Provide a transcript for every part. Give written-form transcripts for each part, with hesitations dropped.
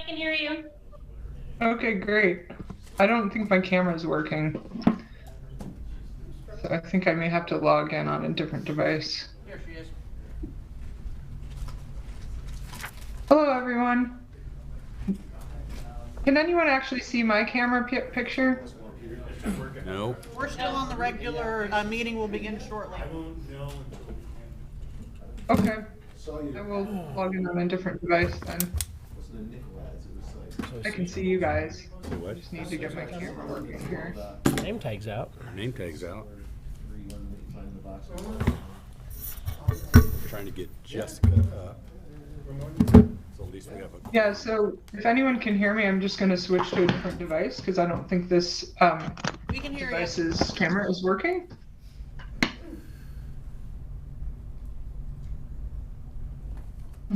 can hear you. Okay, great. I don't think my camera's working. So I think I may have to log in on a different device. Here she is. Hello, everyone. Can anyone actually see my camera picture? No. We're still on the regular meeting. Will begin shortly. Okay. I will log in on a different device then. I can see you guys. I just need to get my camera working here. Name tag's out. Name tag's out. Trying to get Jessica up. So at least we have a. Yeah, so if anyone can hear me, I'm just going to switch to a different device because I don't think this We can hear you. device's camera is working.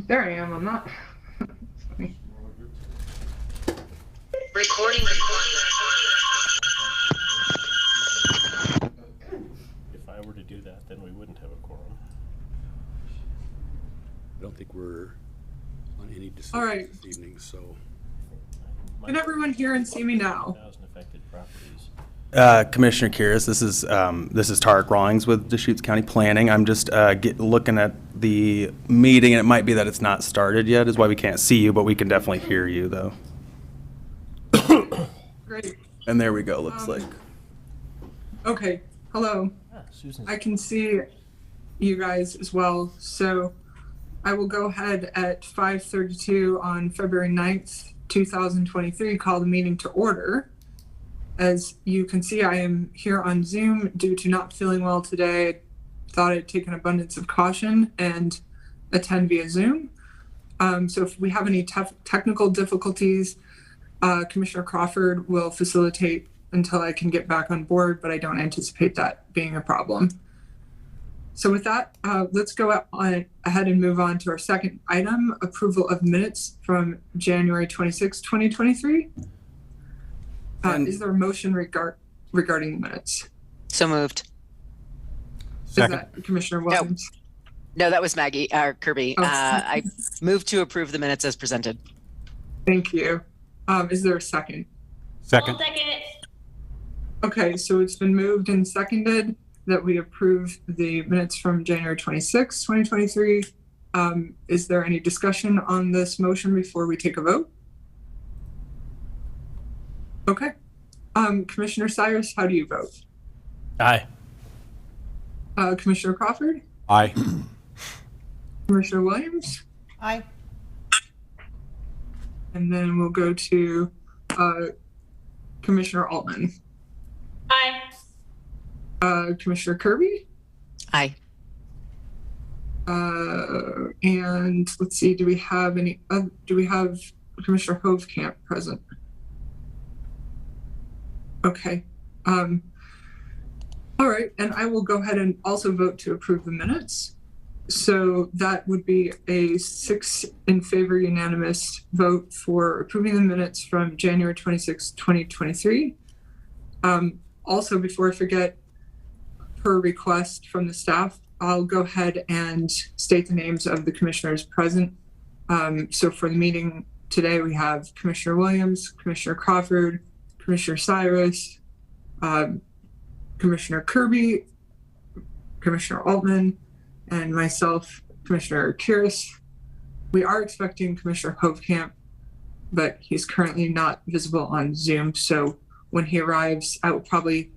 There I am. I'm not. Funny. Recording in If I were to do that, then we wouldn't have a quorum. I don't think we're on any decisions All right. this evening, so. Can everyone hear and see me now? 1,000 affected properties. Commissioner Kiris, this is Tarek Rawlings with Deschutes County Planning. I'm just looking at the meeting, and it might be that it's not started yet, is why we can't see you, but we can definitely hear you, though. Great. And there we go, looks like. Okay. Hello. Susan's. I can see you guys as well. So I will go ahead at 5:32 on February 9th, 2023, call the meeting to order. As you can see, I am here on Zoom due to not feeling well today. I thought I'd take an abundance of caution and attend via Zoom. So if we have any technical difficulties, Commissioner Crawford will facilitate until I can get back on board, but I don't anticipate that being a problem. So with that, let's go ahead and move on to our second item, approval of minutes from January 26, 2023. Is there a motion regarding the minutes? So moved. Second. Is that Commissioner Williams? No, that was Maggie, Kirby. Oh. I moved to approve the minutes as presented. Thank you. Is there a second? I'll second it. Okay, so it's been moved and seconded that we approve the minutes from January 26, 2023. Is there any discussion on this motion before we take a vote? Okay. Commissioner Cyrus, how do you vote? Aye. Commissioner Crawford? Aye. Commissioner Williams? Aye. And then we'll go to Commissioner Altman. Aye. Commissioner Kirby? Aye. And let's see, do we have Commissioner Hovkamp present? Okay. All right, and I will go ahead and also vote to approve the minutes. So that would be a 6 in favor unanimous vote for approving the minutes from January 26, 2023. Also, before I forget, per request from the staff, I'll go ahead and state the names of the commissioners present. So for the meeting today, we have Commissioner Williams, Commissioner Crawford, Commissioner Cyrus, Commissioner Kirby, Commissioner Altman, and myself, Commissioner Kiris. We are expecting Commissioner Hovkamp, but he's currently not visible on Zoom. So when he arrives, I will probably,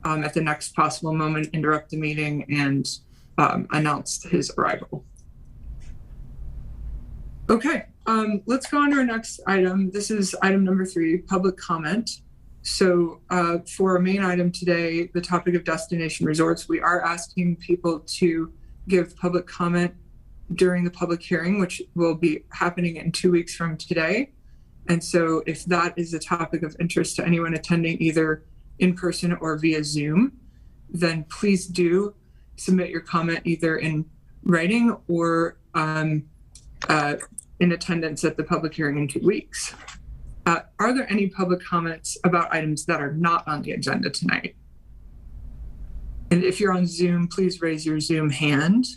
at the next possible moment, interrupt the meeting and announce his arrival. Okay, let's go on to our next item. This is item number 3, public comment. So for our main item today, the topic of destination resorts, we are asking people to give public comment during the public hearing, which will be happening in 2 weeks from today. And so if that is a topic of interest to anyone attending either in person or via Zoom, then please do submit your comment either in writing or in attendance at the public hearing in 2 weeks. Are there any public comments about items that are not on the agenda tonight? And if you're on Zoom, please raise your Zoom hand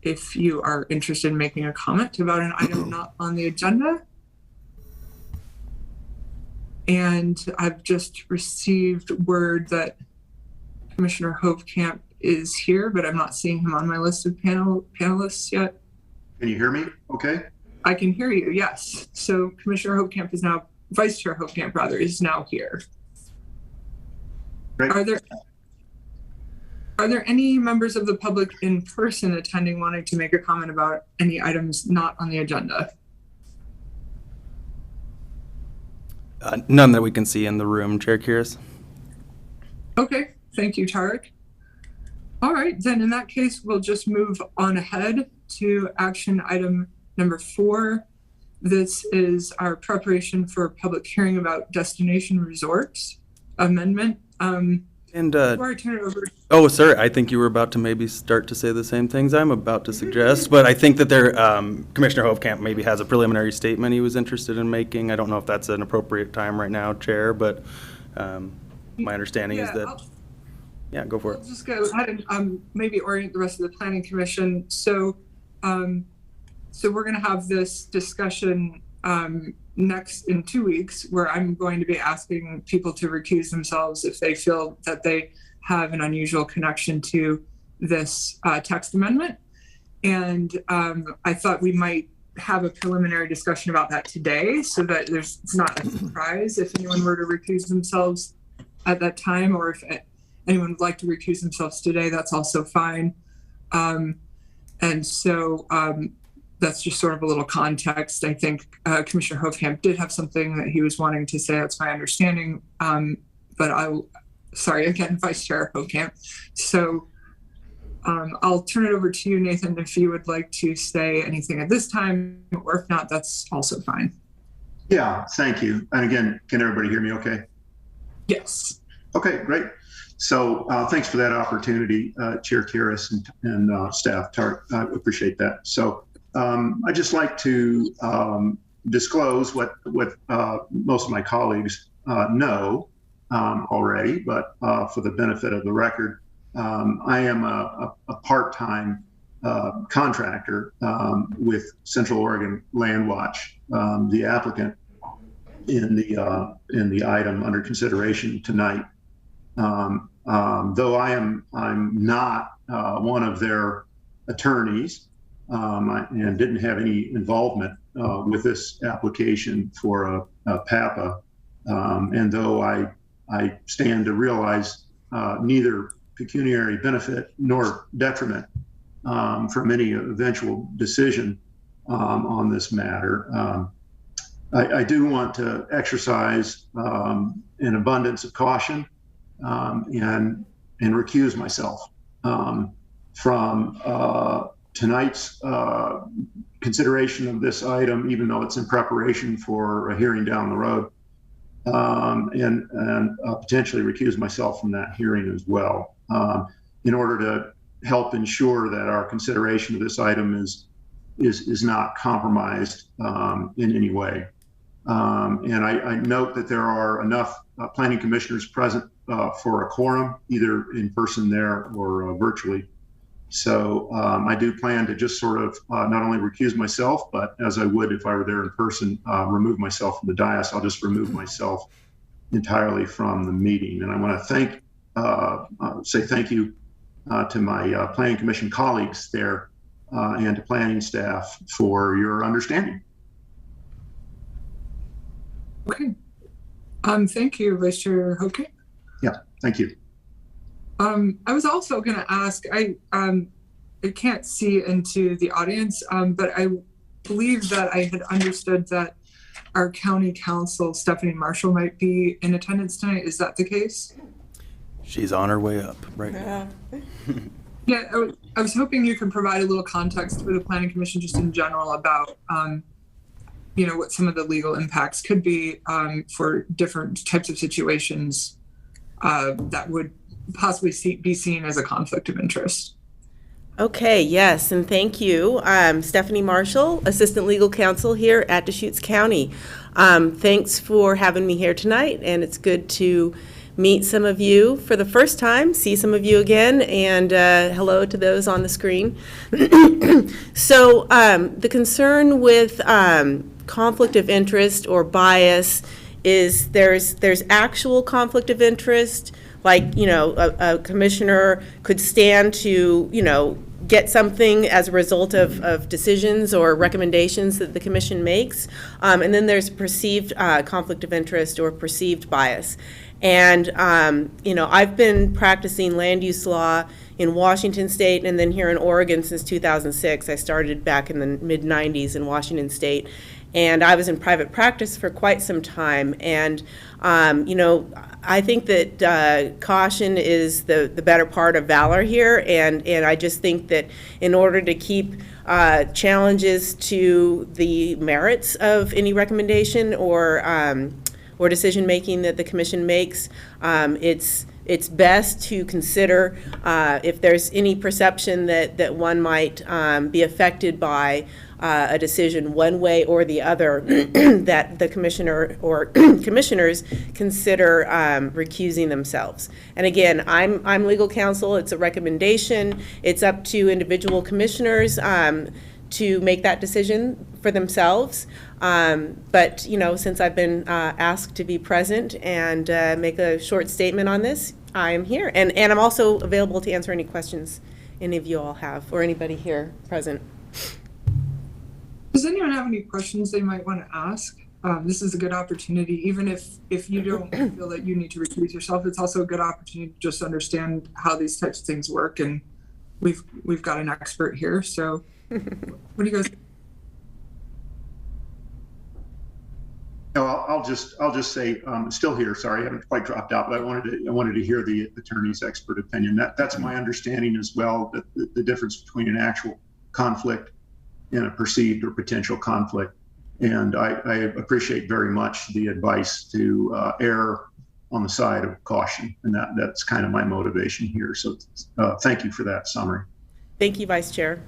if you are interested in making a comment about an item not on the agenda. And I've just received word that Commissioner Hovkamp is here, but I'm not seeing him on my list of panelists yet. Can you hear me? Okay. I can hear you, yes. So Commissioner Hovkamp is now, Vice Chair Hovkamp rather, is now here. Great. Are there any members of the public in person attending wanting to make a comment about any items not on the agenda? None that we can see in the room, Chair Kiris. Okay, thank you, Tarek. All right, then in that case, we'll just move on ahead to action item number 4. This is our preparation for a public hearing about destination resorts amendment. Before I turn it over. Oh, sir, I think you were about to maybe start to say the same things I'm about to suggest, but I think that Commissioner Hovkamp maybe has a preliminary statement he was interested in making. I don't know if that's an appropriate time right now, Chair, but my understanding is that, yeah, go for it. I'll just go ahead and maybe orient the rest of the Planning Commission. So we're going to have this discussion next in 2 weeks, where I'm going to be asking people to recuse themselves if they feel that they have an unusual connection to this text amendment. And I thought we might have a preliminary discussion about that today, so that it's not a surprise if anyone were to recuse themselves at that time, or if anyone would like to recuse themselves today, that's also fine. And so that's just sort of a little context. I think Commissioner Hovkamp did have something that he was wanting to say. That's my understanding. But sorry, again, Vice Chair Hovkamp. So I'll turn it over to you, Nathan, if you would like to say anything at this time, or if not, that's also fine. Yeah, thank you. And again, can everybody hear me okay? Yes. Okay, great. So thanks for that opportunity, Chair Kiris and staff. I appreciate that. So I'd just like to disclose what most of my colleagues know already, but for the benefit of the record, I am a part-time contractor with Central Oregon Land Watch, the applicant in the item under consideration tonight. Though I'm not one of their attorneys, and didn't have any involvement with this application for a PAPA, and though I stand to realize neither pecuniary benefit nor detriment from any eventual decision on this matter, I do want to exercise an abundance of caution and recuse myself from tonight's consideration of this item, even though it's in preparation for a hearing down the road, and potentially recuse myself from that hearing as well, in order to help ensure that our consideration of this item is not compromised in any way. And I note that there are enough planning commissioners present for a quorum, either in person there or virtually. So I do plan to just sort of not only recuse myself, but as I would if I were there in person, remove myself from the dais. I'll just remove myself entirely from the meeting. And I want to say thank you to my planning commission colleagues there and to planning staff for your understanding. Okay. Thank you, Vice Chair Hovkamp. Yeah, thank you. I was also going to ask, I can't see into the audience, but I believe that I had understood that our county counsel, Stephanie Marshall, might be in attendance tonight. Is that the case? She's on her way up right now. Yeah, I was hoping you could provide a little context for the Planning Commission just in general about, what some of the legal impacts could be for different types of situations that would possibly be seen as a conflict of interest. Okay, yes, and thank you. Stephanie Marshall, Assistant Legal Counsel here at Deschutes County. Thanks for having me here tonight, and it's good to meet some of you for the first time, see some of you again, and hello to those on the screen. So the concern with conflict of interest or bias is there's actual conflict of interest, like, you know, a commissioner could stand to, you know, get something as a result of decisions or recommendations that the commission makes. And then there's perceived conflict of interest or perceived bias. And, you know, I've been practicing land use law in Washington State and then here in Oregon since 2006. I started back in the mid-90s in Washington State. And I was in private practice for quite some time. And, you know, I think that caution is the better part of valor here. And I just think that in order to keep challenges to the merits of any recommendation or decision-making that the commission makes, it's best to consider if there's any perception that one might be affected by a decision one way or the other, that the commissioner or commissioners consider recusing themselves. And again, I'm legal counsel. It's a recommendation. It's up to individual commissioners to make that decision for themselves. But, you know, since I've been asked to be present and make a short statement on this, I am here. And I'm also available to answer any questions any of you all have, or anybody here present. Does anyone have any questions they might want to ask? This is a good opportunity, even if you don't feel that you need to recuse yourself. It's also a good opportunity to just understand how these types of things work, and we've got an expert here. So, what do you guys? No, I'll just say, still here. Sorry, I haven't quite dropped out, but I wanted to hear the attorney's expert opinion. That's my understanding as well. That the difference between an actual conflict and a perceived or potential conflict. And I appreciate very much the advice to err on the side of caution. And that's kind of my motivation here. So thank you for that summary. Thank you, Vice Chair.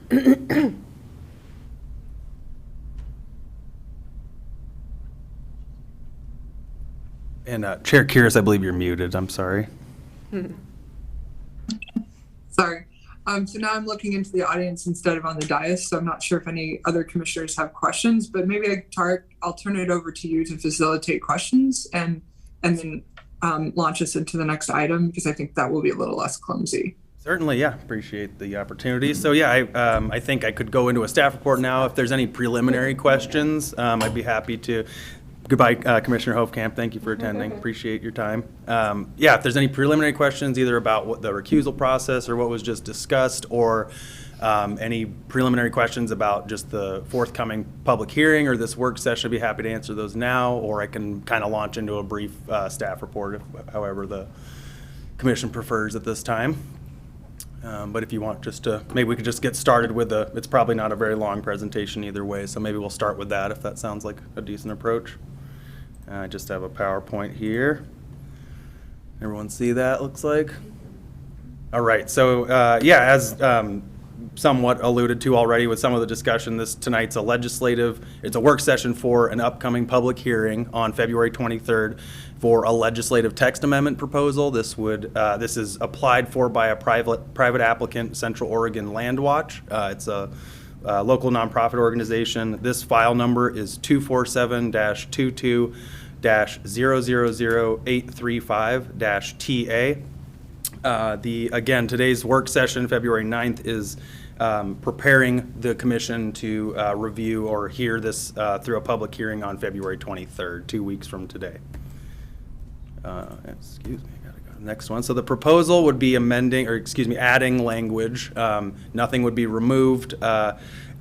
And Chair Kiris, I believe you're muted. I'm sorry. Sorry. So now I'm looking into the audience instead of on the dais, so I'm not sure if any other commissioners have questions, but maybe I'll turn it over to you to facilitate questions and then launch us into the next item, because I think that will be a little less clumsy. Certainly, yeah. Appreciate the opportunity. So yeah, I think I could go into a staff report now. If there's any preliminary questions, I'd be happy to. Goodbye, Commissioner Hofkamp. Thank you for attending. Appreciate your time. Yeah, if there's any preliminary questions, either about what the recusal process or what was just discussed, or any preliminary questions about just the forthcoming public hearing or this work session, I'd be happy to answer those now, or I can kind of launch into a brief staff report, however the commission prefers at this time. But if you want just to, maybe we could just get started with it's probably not a very long presentation either way, so maybe we'll start with that if that sounds like a decent approach. I just have a PowerPoint here. Everyone see that, looks like? All right, so yeah, as somewhat alluded to already with some of the discussion, tonight's it's a work session for an upcoming public hearing on February 23rd for a legislative text amendment proposal. This is applied for by a private applicant, Central Oregon Land Watch. It's a local nonprofit organization. This file number is 247-22-000835-TA. Again, today's work session, February 9th, is preparing the commission to review or hear this through a public hearing on February 23rd, 2 weeks from today. Excuse me, I gotta go to the next one. So the proposal would be adding language. Nothing would be removed.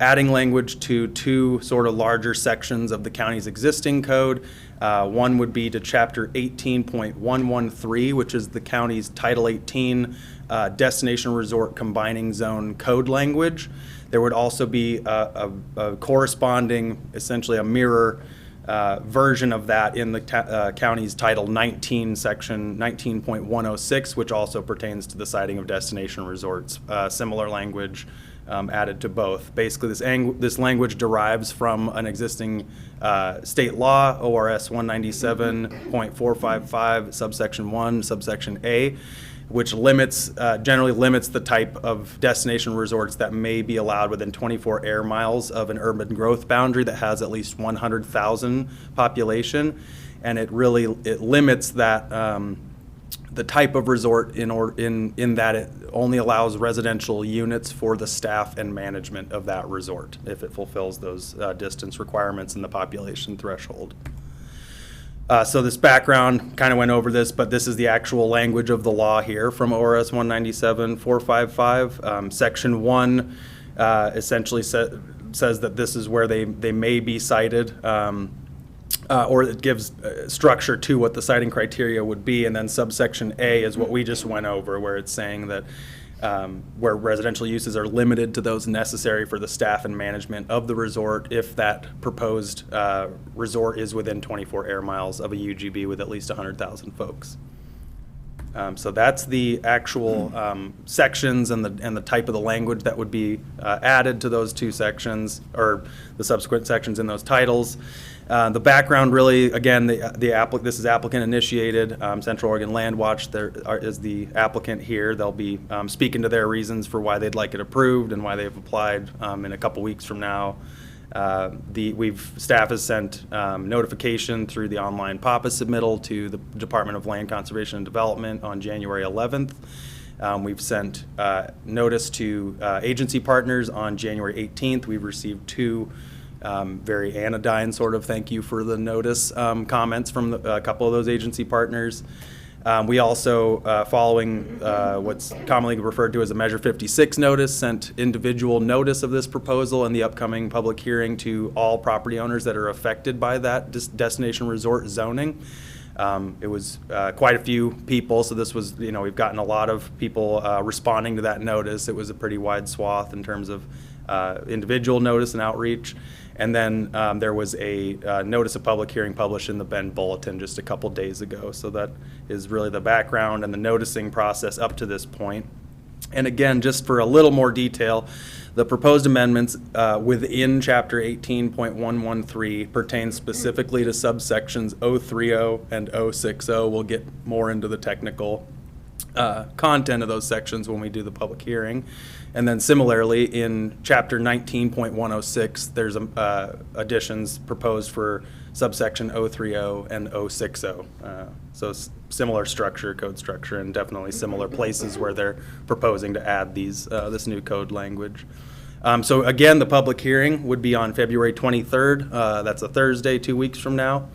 Adding language to two sort of larger sections of the county's existing code. One would be to Chapter 18.113, which is the county's Title 18 Destination Resort Combining Zone Code language. There would also be a corresponding, essentially a mirror version of that in the county's Title 19, Section 19.106, which also pertains to the siting of destination resorts. Similar language added to both. Basically, this language derives from an existing state law, ORS 197.455, subsection 1, subsection A, which generally limits the type of destination resorts that may be allowed within 24 air miles of an urban growth boundary that has at least 100,000 population. and it limits that the type of resort in that it only allows residential units for the staff and management of that resort if it fulfills those distance requirements and the population threshold. So this background kind of went over this, but this is the actual language of the law here from ORS 197-455. Section 1 essentially says that this is where they may be cited, or it gives structure to what the citing criteria would be. And then subsection A is what we just went over, where it's saying that where residential uses are limited to those necessary for the staff and management of the resort if that proposed resort is within 24 air miles of a UGB with at least 100,000 folks. So that's the actual sections and the type of the language that would be added to those two sections, or the subsequent sections in those titles. The background really, again, this is applicant initiated. Central Oregon Land Watch is the applicant here. They'll be speaking to their reasons for why they'd like it approved and why they've applied in a couple weeks from now. Staff has sent notification through the online PAPA submittal to the Department of Land Conservation and Development on January 11th. We've sent notice to agency partners on January 18th. We've received two very anodyne sort of thank you for the notice comments from a couple of those agency partners. We also, following what's commonly referred to as a Measure 56 notice, sent individual notice of this proposal and the upcoming public hearing to all property owners that are affected by that destination resort zoning. It was quite a few people, so this was, we've gotten a lot of people responding to that notice. It was a pretty wide swath in terms of individual notice and outreach. And then there was a notice of public hearing published in the Bend Bulletin just a couple days ago. So that is really the background and the noticing process up to this point. And again, just for a little more detail, the proposed amendments within Chapter 18.113 pertain specifically to subsections 030 and 060. We'll get more into the technical content of those sections when we do the public hearing. And then similarly, in Chapter 19.106, there's additions proposed for subsection 030 and 060. So similar structure, code structure, and definitely similar places where they're proposing to add this new code language. So again, the public hearing would be on February 23rd. That's a Thursday, 2 weeks from now.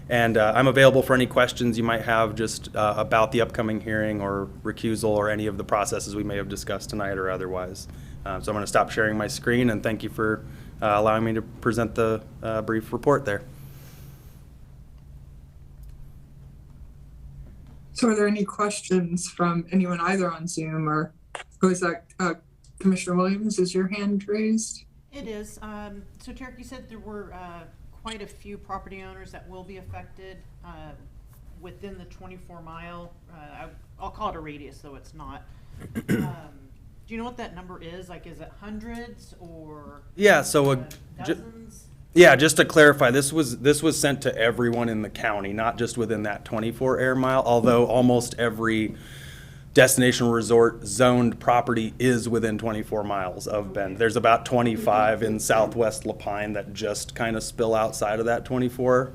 And I'm available for any questions you might have just about the upcoming hearing or recusal or any of the processes we may have discussed tonight or otherwise. So I'm going to stop sharing my screen, and thank you for allowing me to present the brief report there. So are there any questions from anyone either on Zoom or is that Commissioner Williams, is your hand raised? It is. So Tarek, you said there were quite a few property owners that will be affected within the 24-mile, I'll call it a radius, though it's not. Do you know what that number is? Like, is it hundreds or Yeah, so dozens? Yeah, just to clarify, this was sent to everyone in the county, not just within that 24 air mile, although almost every destination resort zoned property is within 24 miles of Bend. There's about 25 in southwest Lapine that just kind of spill outside of that 24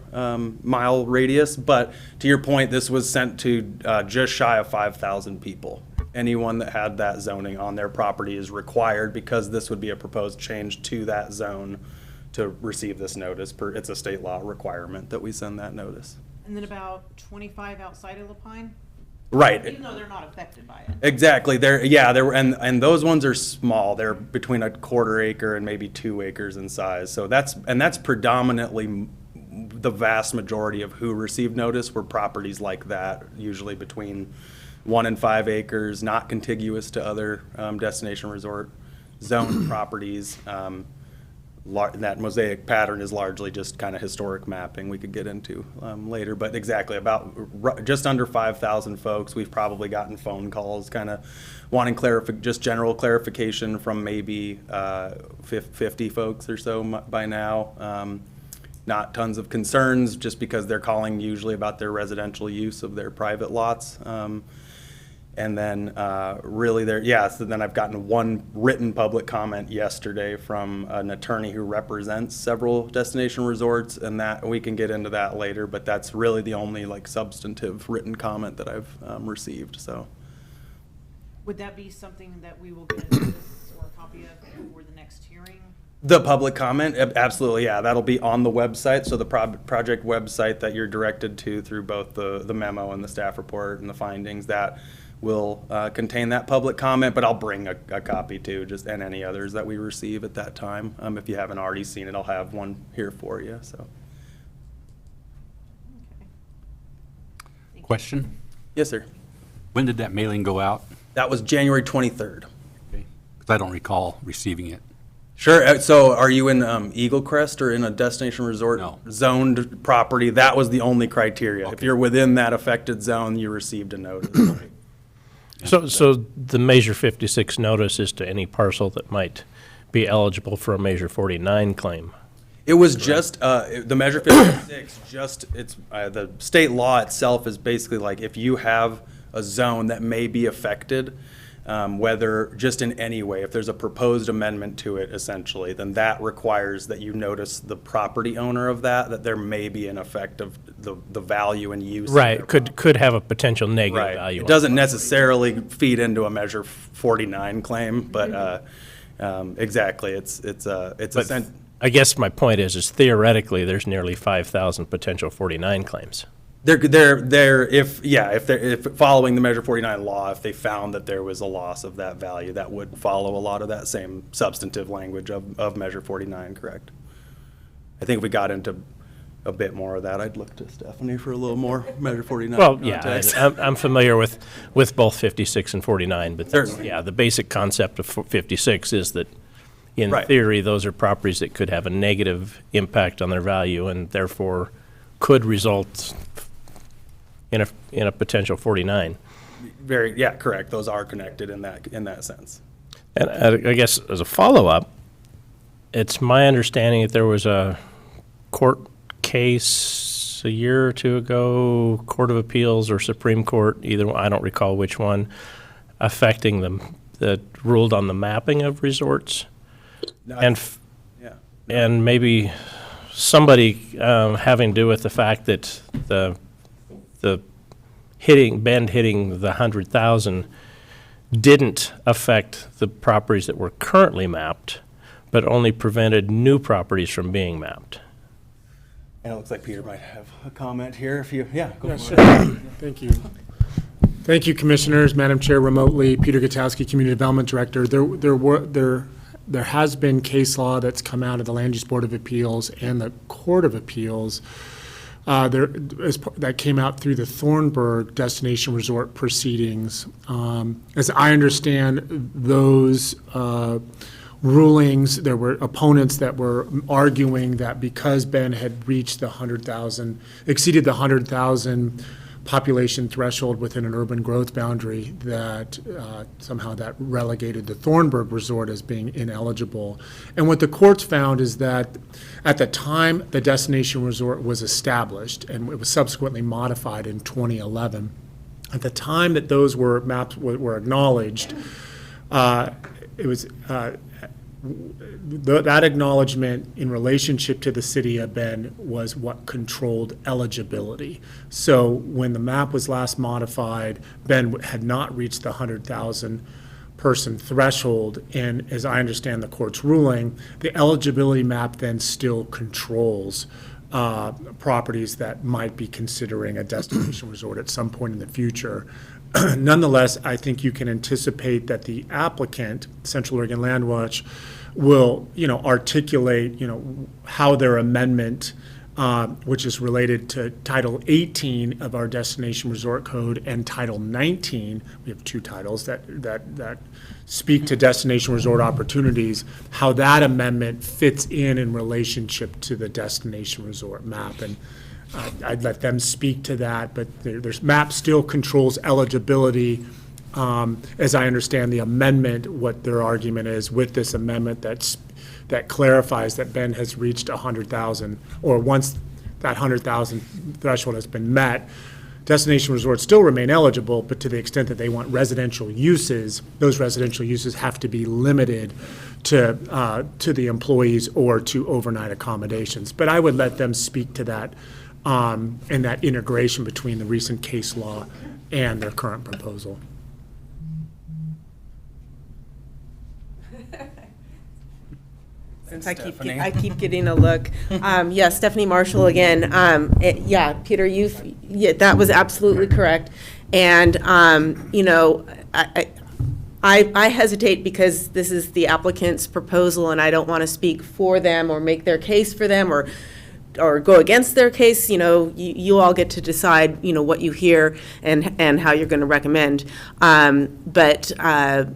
mile radius. But to your point, this was sent to just shy of 5,000 people. Anyone that had that zoning on their property is required, because this would be a proposed change to that zone, to receive this notice. It's a state law requirement that we send that notice. And then about 25 outside of Lapine? Right. Even though they're not affected by it. Exactly. And those ones are small. They're between a quarter acre and maybe 2 acres in size. So that's predominantly the vast majority of who received notice were properties like that, usually between 1 and 5 acres, not contiguous to other destination resort zone properties. That mosaic pattern is largely just kind of historic mapping we could get into later, but exactly about just under 5,000 folks. We've probably gotten phone calls kind of wanting just general clarification from maybe 50 folks or so by now. Not tons of concerns, just because they're calling usually about their residential use of their private lots. And then really so then I've gotten one written public comment yesterday from an attorney who represents several destination resorts, and that we can get into that later, but that's really the only like substantive written comment that I've received, so. Would that be something that we will get a notice or a copy of for the next hearing? The public comment, absolutely, yeah, that'll be on the website, so the project website that you're directed to through both the memo and the staff report and the findings, that will contain that public comment, but I'll bring a copy too, and any others that we receive at that time. If you haven't already seen it, I'll have one here for you, so. Question? Yes, sir. When did that mailing go out? That was January 23rd. Because I don't recall receiving it. Sure. So are you in Eagle Crest or in a destination resort No. zoned property? That was the only criteria. If Okay. you're within that affected zone, you received a notice. So the Measure 56 notice is to any parcel that might be eligible for a Measure 49 claim. It was just, the Measure 56, the state law itself is basically like if you have a zone that may be affected, whether just in any way, if there's a proposed amendment to it essentially, then that requires that you notice the property owner of that there may be an effect of the value and use. of Right, their could have a potential negative Right. value. It doesn't necessarily feed into a Measure 49 claim, but exactly, it's But I guess my point is theoretically, there's nearly 5,000 potential 49 claims. if following the Measure 49 law, if they found that there was a loss of that value, that would follow a lot of that same substantive language of Measure 49, correct? I think if we got into a bit more of that, I'd look to Stephanie for a little more Measure 49 Well, yeah, context. I'm familiar with both 56 and 49, but Certainly. yeah, the basic concept of 56 is that in Right. theory, those are properties that could have a negative impact on their value and therefore could result in a potential 49. Correct. Those are connected in that sense. And I guess as a follow-up, it's my understanding that there was a court case a year or two ago, Court of Appeals or Supreme Court, either one, I don't recall which one, affecting them, that ruled on the mapping of resorts. And maybe somebody having to do with the fact that the Bend hitting the 100,000 didn't affect the properties that were currently mapped, but only prevented new properties from being mapped. And it looks like Peter might have a comment here. If you, go Yeah, for sure. it. Thank you. Thank you, Commissioners, Madam Chair, remotely, Peter Gutowski, Community Development Director. There has been case law that's come out of the Land Use Board of Appeals and the Court of Appeals that came out through the Thornburg Destination Resort proceedings. As I understand those rulings, there were opponents that were arguing that because Bend had reached exceeded the 100,000 population threshold within an urban growth boundary, that somehow that relegated the Thornburg Resort as being ineligible. And what the courts found is that at the time the destination resort was established, and it was subsequently modified in 2011, at the time that those maps were acknowledged, it was that acknowledgement in relationship to the city of Bend was what controlled eligibility. So when the map was last modified, Bend had not reached the 100,000 person threshold, and as I understand the court's ruling, the eligibility map then still controls properties that might be considering a destination resort at some point in the future. Nonetheless, I think you can anticipate that the applicant, Central Oregon Land Watch, will, articulate, how their amendment, which is related to Title 18 of our Destination Resort Code and Title 19, we have two titles that speak to destination resort opportunities, how that amendment fits in relationship to the destination resort map. And I'd let them speak to that, but their map still controls eligibility. As I understand the amendment, what their argument is with this amendment that clarifies that Bend has reached 100,000, or once that 100,000 threshold has been met, destination resorts still remain eligible, but to the extent that they want residential uses, those residential uses have to be limited to the employees or to overnight accommodations. But I would let them speak to that, and that integration between the recent case law and their current proposal. Since I keep getting a look. Yeah, Stephanie Marshall again. Yeah, Peter, that was absolutely correct. And, you know, I hesitate because this is the applicant's proposal and I don't want to speak for them or make their case for them or go against their case. You know, you all get to decide, you know, what you hear and how you're going to recommend. But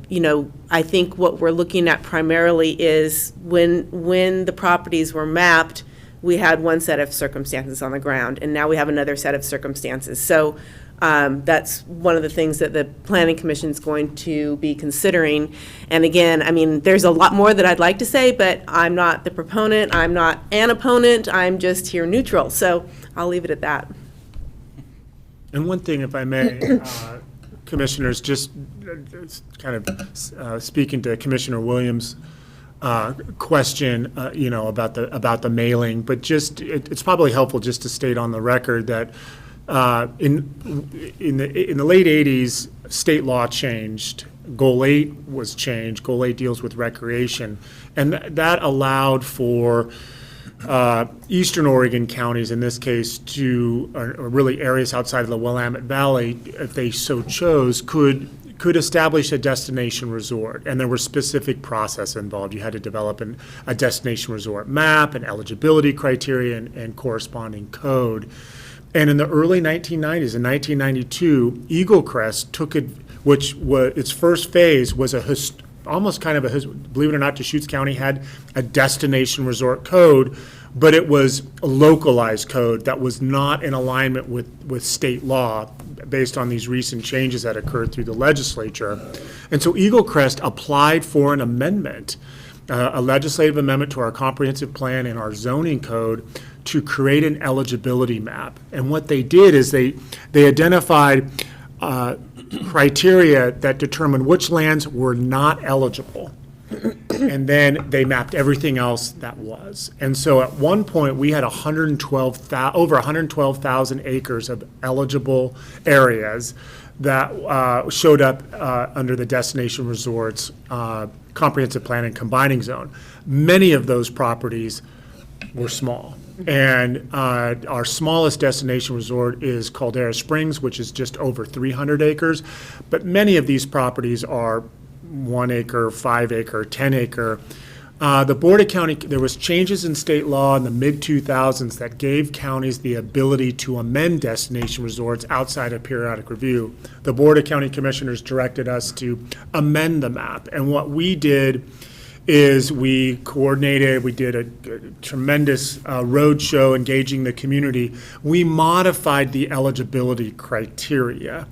you know, I think what we're looking at primarily is when the properties were mapped, we had one set of circumstances on the ground, and now we have another set of circumstances. So that's one of the things that the Planning Commission is going to be considering. And again, I mean, there's a lot more that I'd like to say, but I'm not the proponent, I'm not an opponent, I'm just here neutral. So I'll leave it at that. And one thing, if I may, Commissioners, just kind of speaking to Commissioner Williams' question, you know, about the mailing, but just it's probably helpful just to state on the record that in the late 80s, state law changed. Goal 8 was changed. Goal 8 deals with recreation, and that allowed for Eastern Oregon counties, in this case, or really areas outside of the Willamette Valley, if they so chose, could establish a destination resort, and there were specific process involved. You had to develop a destination resort map, an eligibility criteria, and corresponding code. And in the early 1990s, in 1992, Eagle Crest took it, which was its first phase was almost kind of believe it or not, Deschutes County had a destination resort code, but it was a localized code that was not in alignment with state law based on these recent changes that occurred through the legislature. And so Eagle Crest applied for an amendment, a legislative amendment to our comprehensive plan and our zoning code to create an eligibility map. And what they did is they identified criteria that determined which lands were not eligible. And then they mapped everything else that was. And so at one point, we had over 112,000 acres of eligible areas that showed up under the destination resorts comprehensive plan and combining zone. Many of those properties were small. And our smallest destination resort is Caldera Springs, which is just over 300 acres. But many of these properties are 1 acre, 5 acre, 10 acre. The Board of County, there was changes in state law in the mid-2000s that gave counties the ability to amend destination resorts outside of periodic review. The Board of County Commissioners directed us to amend the map. And what we did is we coordinated, we did a tremendous road show engaging the community. We modified the eligibility criteria.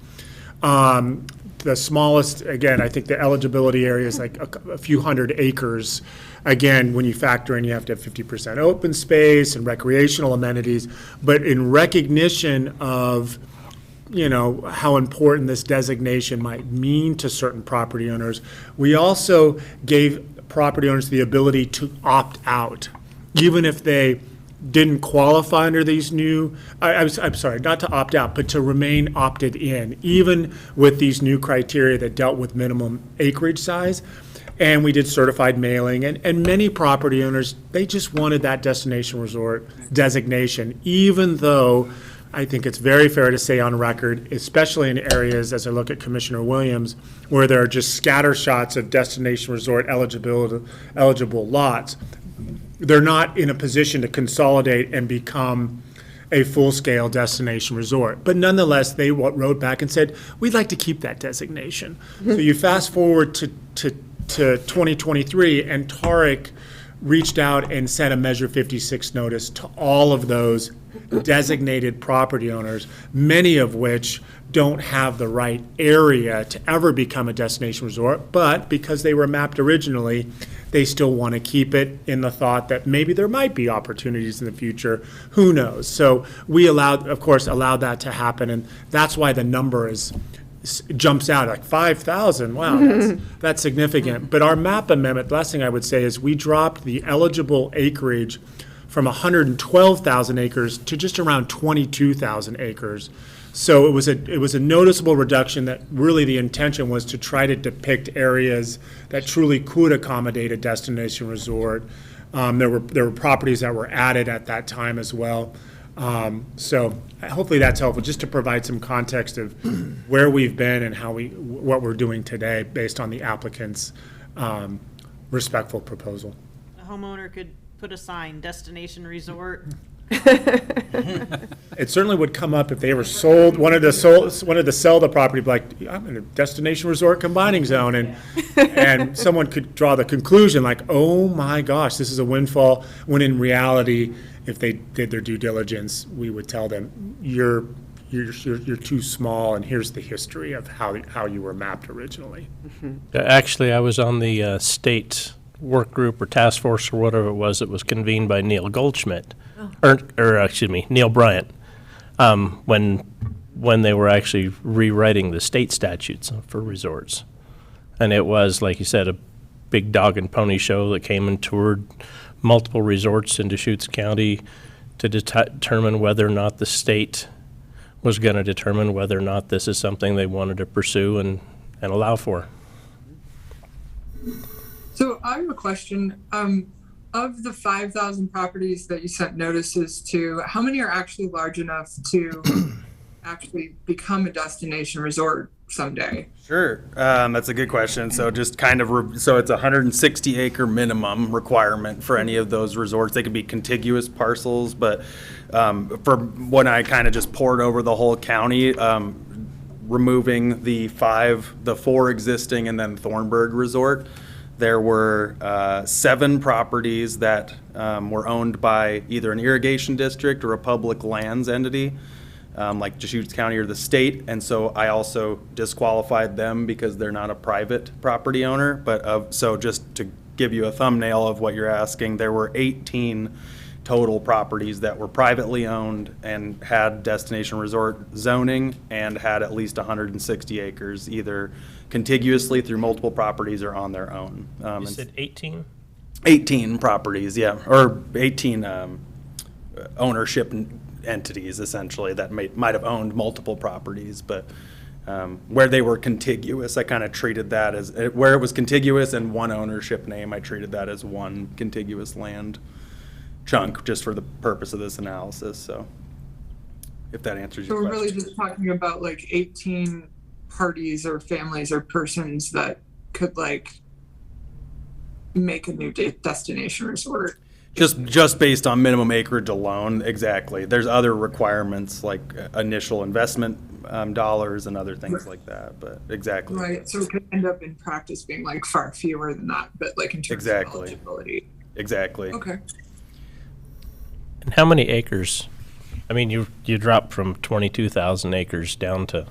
The smallest, again, I think the eligibility area is like a few hundred acres. Again, when you factor in, you have to have 50% open space and recreational amenities. But in recognition of, you know, how important this designation might mean to certain property owners, we also gave property owners the ability to opt out, even if they didn't qualify under these new, I'm sorry, not to opt out, but to remain opted in, even with these new criteria that dealt with minimum acreage size. And we did certified mailing, and many property owners, they just wanted that destination resort designation, even though I think it's very fair to say on record, especially in areas, as I look at Commissioner Williams, where there are just scatter shots of destination resort eligible lots, they're not in a position to consolidate and become a full-scale destination resort. But nonetheless, they wrote back and said, we'd like to keep that designation. So you fast forward to 2023, and Tariq reached out and sent a Measure 56 notice to all of those designated property owners, many of which don't have the right area to ever become a destination resort, but because they were mapped originally, they still want to keep it in the thought that maybe there might be opportunities in the future. Who knows? So we allowed that to happen, and that's why the number jumps out like 5,000. Wow, that's significant. But our map amendment, the last thing I would say is we dropped the eligible acreage from 112,000 acres to just around 22,000 acres. So it was a noticeable reduction that really the intention was to try to depict areas that truly could accommodate a destination resort. There were properties that were added at that time as well. So hopefully that's helpful, just to provide some context of where we've been and what we're doing today based on the applicant's respectful proposal. A homeowner could put a sign, destination resort. It certainly would come up if they were wanted to sell the property, like, I'm in a destination resort combining zone, and someone could draw the conclusion like, oh my gosh, this is a windfall, when in reality, if they did their due diligence, we would tell them, you're too small, and here's the history of how you were mapped originally. Actually, I was on the state work group or task force or whatever it was that was convened by Neil Goldschmidt, Neil Bryant, when they were actually rewriting the state statutes for resorts. And it was, like you said, a big dog and pony show that came and toured multiple resorts in Deschutes County to determine whether or not the state was going to determine whether or not this is something they wanted to pursue and allow for. So I have a question. Of the 5,000 properties that you sent notices to, how many are actually large enough to actually become a destination resort someday? Sure, that's a good question. So just kind of, so it's a 160 acre minimum requirement for any of those resorts. They could be contiguous parcels, but for when I kind of just poured over the whole county, removing the 4 existing and then Thornburg Resort, there were 7 properties that were owned by either an irrigation district or a public lands entity, like Deschutes County or the state. And so I also disqualified them because they're not a private property owner. But so just to give you a thumbnail of what you're asking, there were 18 total properties that were privately owned and had destination resort zoning and had at least 160 acres, either contiguously through multiple properties or on their own. You said 18? 18 properties, yeah, or 18 ownership entities, essentially, that might have owned multiple properties, but where they were contiguous, I kind of treated that as, where it was contiguous and one ownership name, I treated that as one contiguous land chunk, just for the purpose of this analysis. So if that answers your So we're question. really just talking about like 18 parties or families or persons that could like make a new destination resort. Just based on minimum acreage alone, exactly. There's other requirements like initial investment dollars and other things like that, but exactly. Right, so it could end up in practice being like far fewer than that, but like in terms of eligibility. Exactly. Okay. And how many acres? I mean, you dropped from 22,000 acres down to,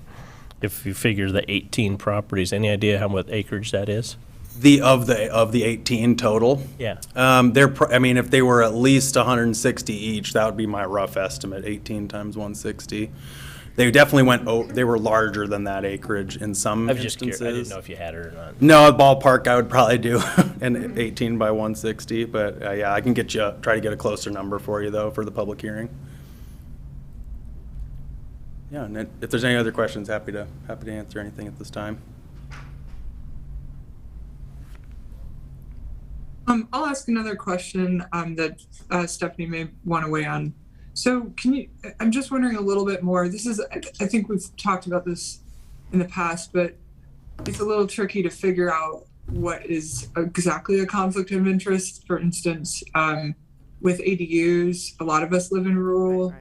if you figure the 18 properties, any idea how much acreage that is? Of the 18 total? Yeah. I mean, if they were at least 160 each, that would be my rough estimate, 18 times 160. They definitely they were larger than that acreage in some I was just instances. curious. I didn't know if you had it or not. No, ballpark, I would probably do an 18 by 160, but yeah, I can try to get a closer number for you though for the public hearing. Yeah, and if there's any other questions, happy to answer anything at this time. I'll ask another question that Stephanie may want to weigh on. So I'm just wondering a little bit more. I think we've talked about this in the past, but it's a little tricky to figure out what is exactly a conflict of interest. For instance, with ADUs, a lot of us live in rural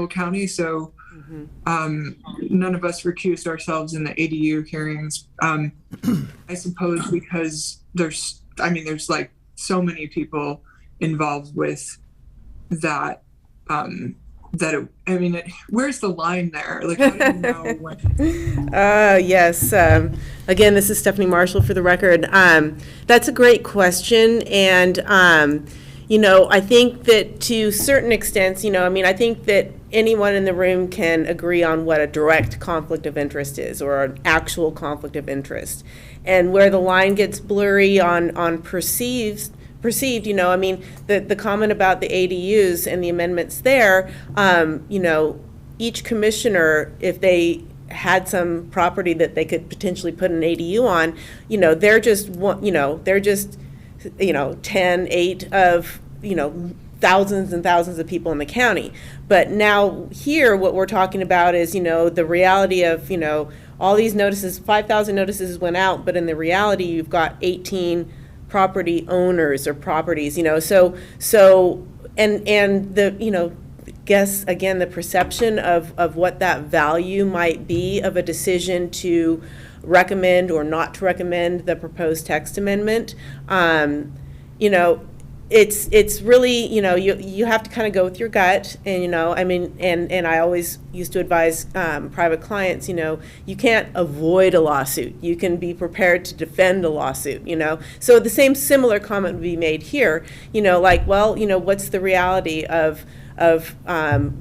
county, so none of us recused ourselves in the ADU hearings. I suppose because there's like so many people involved with that where's the line there? Like, how do you know when? Yes. Again, this is Stephanie Marshall for the record. That's a great question. And, I think that to certain extents, I think that anyone in the room can agree on what a direct conflict of interest is, or an actual conflict of interest. And where the line gets blurry on perceived, the comment about the ADUs and the amendments there, each commissioner, if they had some property that they could potentially put an ADU on, they're just 10, 8 of, thousands and thousands of people in the county. But now here, what we're talking about is, the reality of, all these notices, 5,000 notices went out, but in the reality, you've got 18 property owners or properties, so, and the, guess, again, the perception of what that value might be of a decision to recommend or not to recommend the proposed text amendment, it's really, you have to kind of go with your gut, and, and I always used to advise private clients, you can't avoid a lawsuit. You can be prepared to defend a lawsuit, So the similar comment would be made here, what's the reality of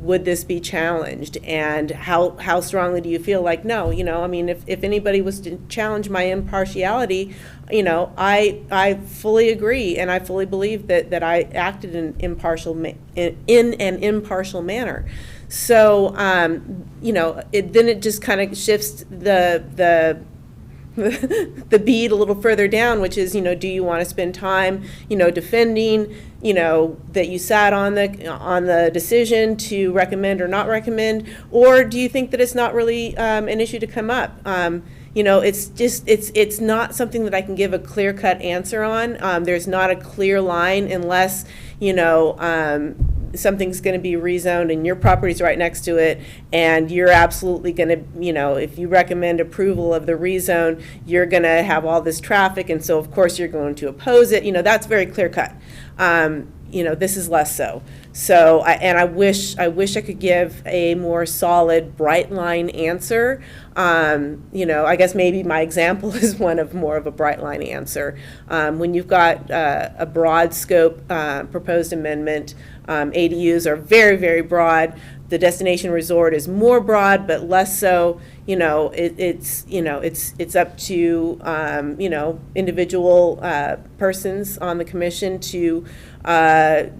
would this be challenged, and how strongly do you feel like no? If anybody was to challenge my impartiality, I fully agree, and I fully believe that I acted in an impartial manner. So then it just kind of shifts the bead a little further down, which is, do you want to spend time, defending, that you sat on the decision to recommend or not recommend, or do you think that it's not really an issue to come up? It's not something that I can give a clear-cut answer on. There's not a clear line unless, something's going to be rezoned and your property's right next to it, and you're absolutely going to, if you recommend approval of the rezone, you're going to have all this traffic, and so of course you're going to oppose it. That's very clear cut. This is less so. So, I wish I could give a more solid, bright line answer. I guess maybe my example is more of a bright line answer. When you've got a broad scope proposed amendment, ADUs are very, very broad. The destination resort is more broad, but less so. It's up to individual persons on the commission to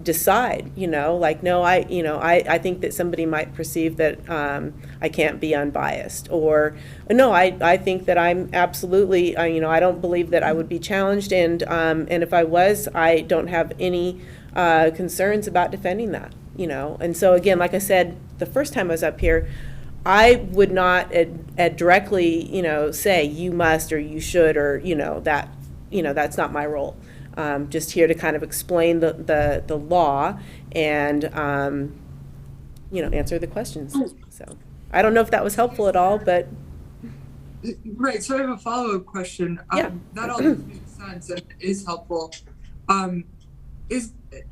decide. I think that somebody might perceive that I can't be unbiased, or no, I think that I'm absolutely. I don't believe that I would be challenged, and if I was, I don't have any concerns about defending that. And so again, like I said, the first time I was up here, I would not directly, say you must or you should, or that, that's not my role. Just here to kind of explain the law and answer the questions. So I don't know if that was helpful at all, but Right. So I have a follow-up question. Yeah. That all makes sense and is helpful.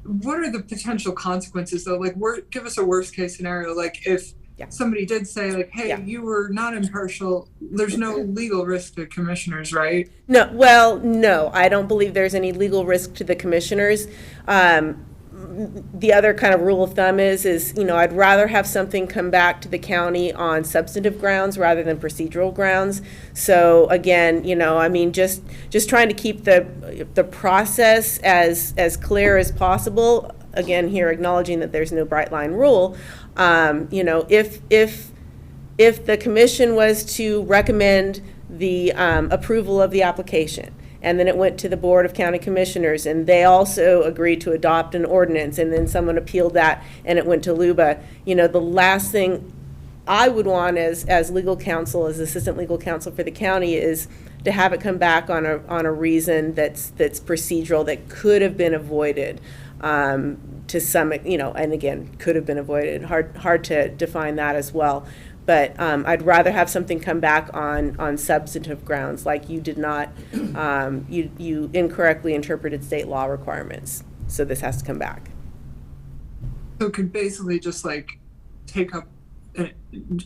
What are the potential consequences though? Like, give us a worst case scenario. Like if somebody did say like, hey, you were not impartial, there's no legal risk to commissioners, right? No, well, no, I don't believe there's any legal risk to the commissioners. The other kind of rule of thumb is, I'd rather have something come back to the county on substantive grounds rather than procedural grounds. So again, just trying to keep the process as clear as possible. Again, here acknowledging that there's no bright line rule. If the commission was to recommend the approval of the application, and then it went to the Board of County Commissioners, and they also agreed to adopt an ordinance, and then someone appealed that, and it went to LUBA. The last thing I would want as legal counsel, as assistant legal counsel for the county, is to have it come back on a reason that's procedural, that could have been avoided to some, and again, could have been avoided. Hard to define that as well. But I'd rather have something come back on substantive grounds, like you did not, you incorrectly interpreted state law requirements, so this has to come back. So it could basically just like take up an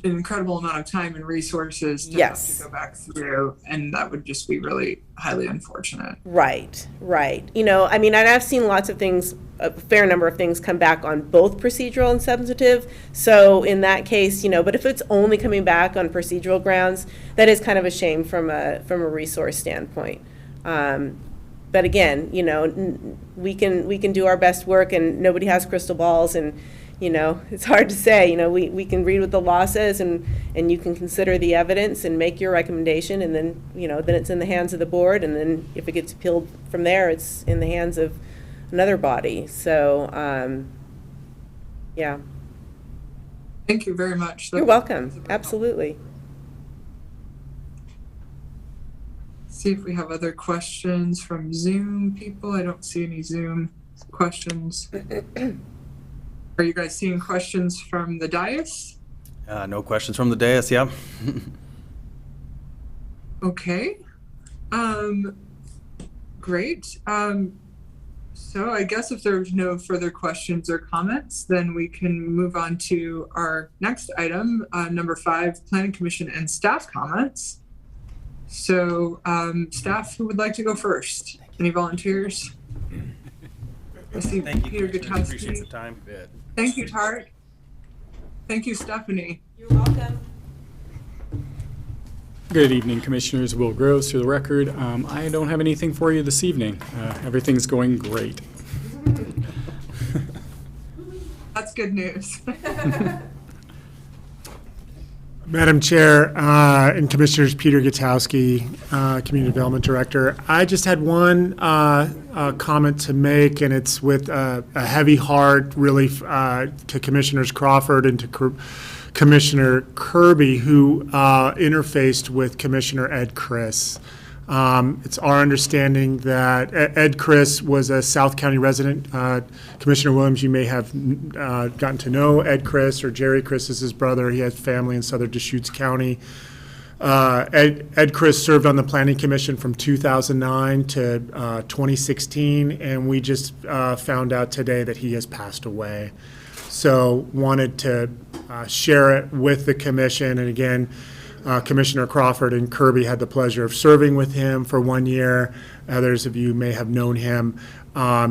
incredible amount of time and resources to Yes. have to go back through, and that would just be really highly unfortunate. Right, right. You know, I mean, and I've seen lots of things, a fair number of things come back on both procedural and substantive. So in that case, you know, but if it's only coming back on procedural grounds, that is kind of a shame from a resource standpoint. But again, you know, we can do our best work, and nobody has crystal balls, and you know, it's hard to say. You know, we can read what the law says, and you can consider the evidence and make your recommendation, and then, you know, then it's in the hands of the board, and then if it gets appealed from there, it's in the hands of another body. So, yeah. Thank you very much. You're welcome. Absolutely. See if we have other questions from Zoom people. I don't see any Zoom questions. Are you guys seeing questions from the dais? No questions from the dais, yeah. Okay. Great. So I guess if there's no further questions or comments, then we can move on to our next item, number 5, Planning Commission and staff comments. So staff, who would like to go first? Any volunteers? I see Peter Gutowski. time. Thank you, Tart. Thank you, Stephanie. You're welcome. Good evening, Commissioners. Will Groves, to the record. I don't have anything for you this evening. Everything's going great. That's good news. Madam Chair and Commissioners, Peter Gutowski, Community Development Director. I just had one comment to make, and it's with a heavy heart, really, to Commissioners Crawford and to Commissioner Kirby, who interfaced with Commissioner Ed Chris. It's our understanding that Ed Chris was a South County resident. Commissioner Williams, you may have gotten to know Ed Chris, or Jerry Chris is his brother. He has family in southern Deschutes County. Ed Chris served on the Planning Commission from 2009 to 2016, and we just found out today that he has passed away. So wanted to share it with the commission, and again, Commissioner Crawford and Kirby had the pleasure of serving with him for 1 year. Others of you may have known him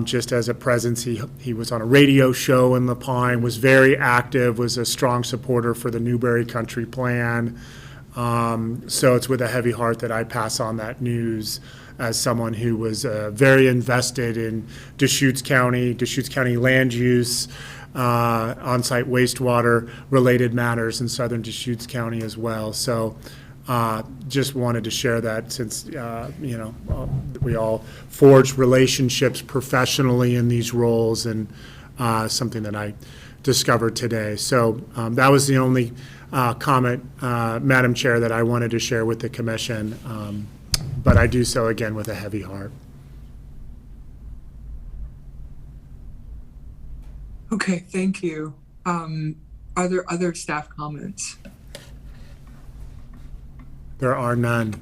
just as a presence. He was on a radio show in La Pine, was very active, was a strong supporter for the Newberry Country Plan. So it's with a heavy heart that I pass on that news as someone who was very invested in Deschutes County land use, on-site wastewater related matters in southern Deschutes County as well. So just wanted to share that, since we all forged relationships professionally in these roles, and something that I discovered today. So that was the only comment, Madam Chair, that I wanted to share with the commission, but I do so again with a heavy heart. Okay, thank you. Are there other staff comments? There are none.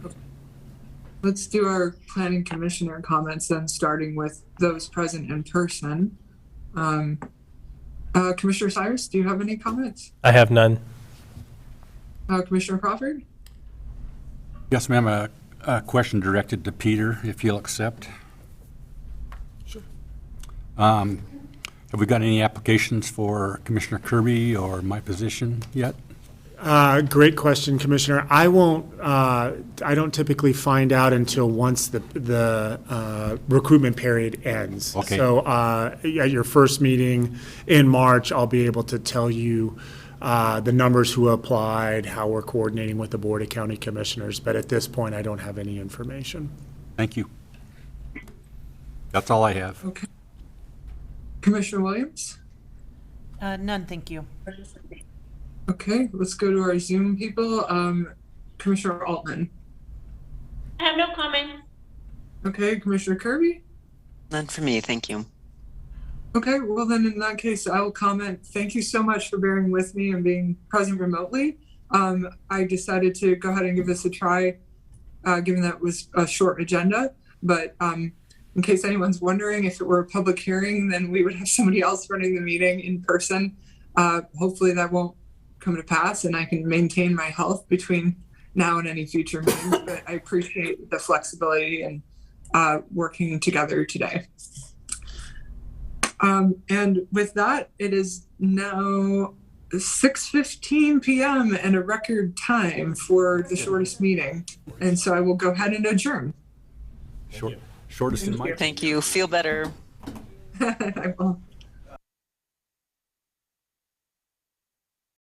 Let's do our planning commissioner comments then, starting with those present in person. Commissioner Cyrus, do you have any comments? I have none. Commissioner Crawford? Yes, ma'am. A question directed to Peter, if you'll accept. Sure. Have we got any applications for Commissioner Kirby or my position yet? Great question, Commissioner. I don't typically find out until once the recruitment period ends. Okay. So at your first meeting in March, I'll be able to tell you the numbers who applied, how we're coordinating with the Board of County Commissioners. But at this point, I don't have any information. Thank you. That's all I have. Okay. Commissioner Williams? None, thank you. Okay, let's go to our Zoom people. Commissioner Altman? I have no comment. Okay, Commissioner Kirby? None for me, thank you. Okay, well then in that case, I will comment. Thank you so much for bearing with me and being present remotely. I decided to go ahead and give this a try, given that it was a short agenda, but in case anyone's wondering, if it were a public hearing, then we would have somebody else running the meeting in person. Hopefully that won't come to pass and I can maintain my health between now and any future meetings, but I appreciate the flexibility and working together today. And with that, it is now 6:15 p.m. and a record time for the shortest meeting. And so I will go ahead and adjourn. Shortest in my. Thank you. Feel better. I will.